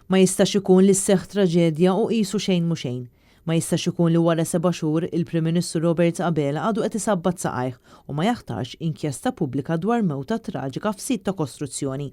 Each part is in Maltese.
Ma jistax ikun li sseħħ traġedja u qisu xejn mhu xejn. Ma jistax ikun li wara 7 xhur il-Prim Ministru Robert Abela għadu qed isabbat saqajh u ma jaħtarx inkjesta pubblika dwar mewta traġika f'sit ta' kostruzzjoni.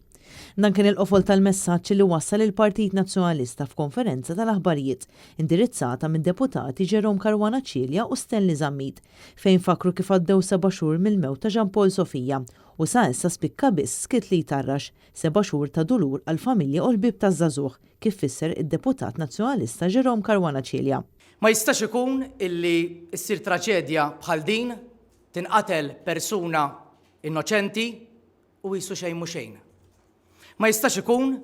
Dan kien il-qofol tal-messaġġ li wassal il-Partit Nazzjonalista f'konferenza tal-aħbarijiet indirizzata minn deputati Jerome Caruana Cilja u Stanley Zammit fejn fakru kif għaddew 7 xhur mill-mewt ta' Jean Paul Sofija u sa issa spikka biss skit li jtarrax 7 xhur ta' dulur għall-familja u l-bib taż-żagħżugħ kif fisser id-deputat Nazzjonalista Jerome Caruana Cilja. Ma jistax ikun illi ssir traċedja bħal din tinqatel persuna innoċenti u qisu xejn mhu xejn. Ma jistax ikun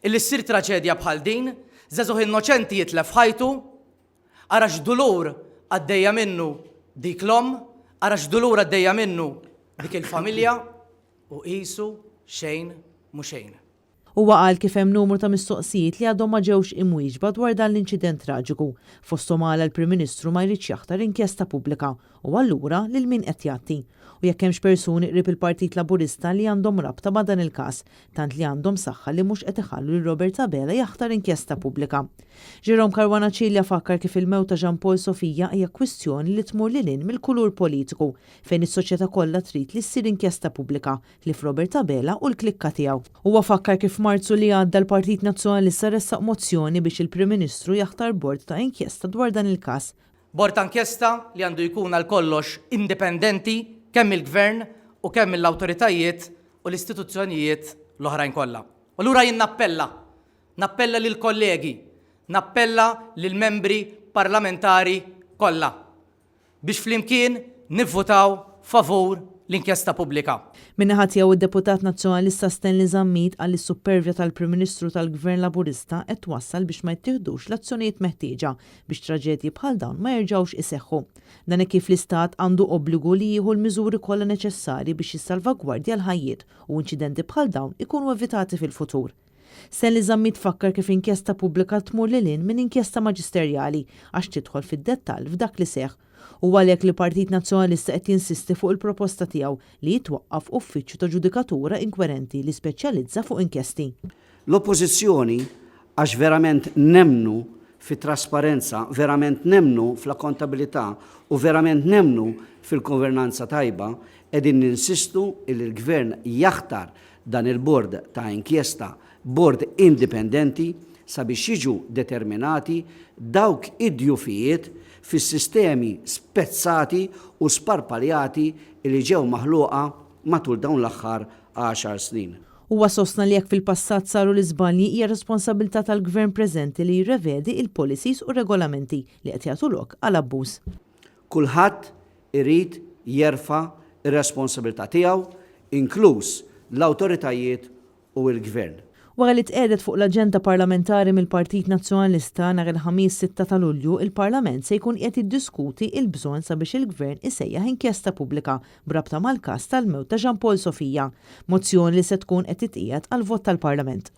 illi ssir traċedja bħal din żagħżugħ innoċenti jitlef ħajtu ara x'dulur għaddejja minnu dik l-omm, ara x'dulur għaddejja minnu dik il-familja u qisu xejn mhu xejn. Huwa qal kif hemm numru ta' mistoqsijiet li għadhom ma ġewx imwieġba dwar dan l-inċident traġiku. Fosthom għal l-Prim Ministru ma jridx jaħtar inkjesta pubblika u allura lil min qed jagħti. U jekk hemmx persuni qrib il-Partit Laburista li għandhom rabta ma' dan il-każ, tant li għandhom saħħa li mhux qed iħallu lil Robert Abela jaħtar inkjesta pubblika. Jerome Caruana Cilja fakkar kif il-mewt ta' Jean Paul Sofija hija kwistjoni li tmur lil hinn mill-kulur politiku fejn is-soċjetà kollha trid li ssir inkjesta pubblika li f'Robert Abela u l-klikka tiegħu. Huwa fakkar kif Marzu li għadda l-Partit Nazzjonalista ressaq mozzjoni biex il-Prim Ministru jaħtar bord ta' inkjesta dwar dan il-każ. Bord ta' inkjesta li għandu jkun għal kollox indipendenti kemm il-Gvern u kemm l-awtoritajiet u l-istituzzjonijiet l-oħrajn kollha. Allura jien nappella lil kollegi, nappella lil membri parlamentari kollha biex flimkien nivvotaw favur l-inkjesta pubblika. Min-naħa tiegħu id-Deputat Nazzjonalista Stanley Zammit għal is-supervja tal-Prim Ministru tal-Gvern Laburista qed wassal biex ma jittieħdux l-azzjonijiet meħtieġa biex traġedji bħal dawn ma jerġgħux iseħħu. Dan kif l-Istat għandu obbligu li jieħu l-miżuri kollha neċessarji biex jissalvagwardja l-ħajjiet u inċidenti bħal dawn ikunu evitati fil-futur. Stanley Zammit fakkar kif inkjesta pubblika tmur lil hinn minn inkjesta maġisterjali għax tidħol fid-dettall f'dak li seħħ. U għalhekk li Partit Nazzjonalista qed jinsisti fuq il-proposta tiegħu li jitwaqqaf uffiċċju ta' ġudikatura inkwerenti li speċjalizza fuq inkjesti. L-Oppożizzjoni għax verament nemnu fit-trasparenza, verament nemnu fl-akkontabilità u verament nemnu fil-governanza tajba, qegħdin ninsistu li l-Gvern jaħtar dan il-bord ta' inkjesta bord indipendenti sabiex jiġu determinati dawk id-djufijiet fis-sistemi spezzati u sparpaljati li ġew maħluqa matul dawn l-aħħar 10 snin. Huwa sostna li jekk fil-passat saru l-iżbalji hija responsabilità tal-Gvern preżenti li jirrevedi il-policies u regolamenti li qed jagħtu lok għal abbuż. Kulħadd irid jerfa' ir-responsabilità tiegħu, inkluż l-awtoritajiet u l-Gvern. Wara li tqiegħdet fuq l-aġenda parlamentari mill-Partit Nazzjonalista nhar il-ħamis 6 ta' Lulju, il-Parlament se jkun qed jiddiskuti l-bżonn sabiex il-Gvern isejjaħ inkjesta pubblika b'rabta mal-każ tal-mewt ta' Jean Paul Sofija, mozzjoni li se tkun qed titqiegħed għal vot tal-Parlament.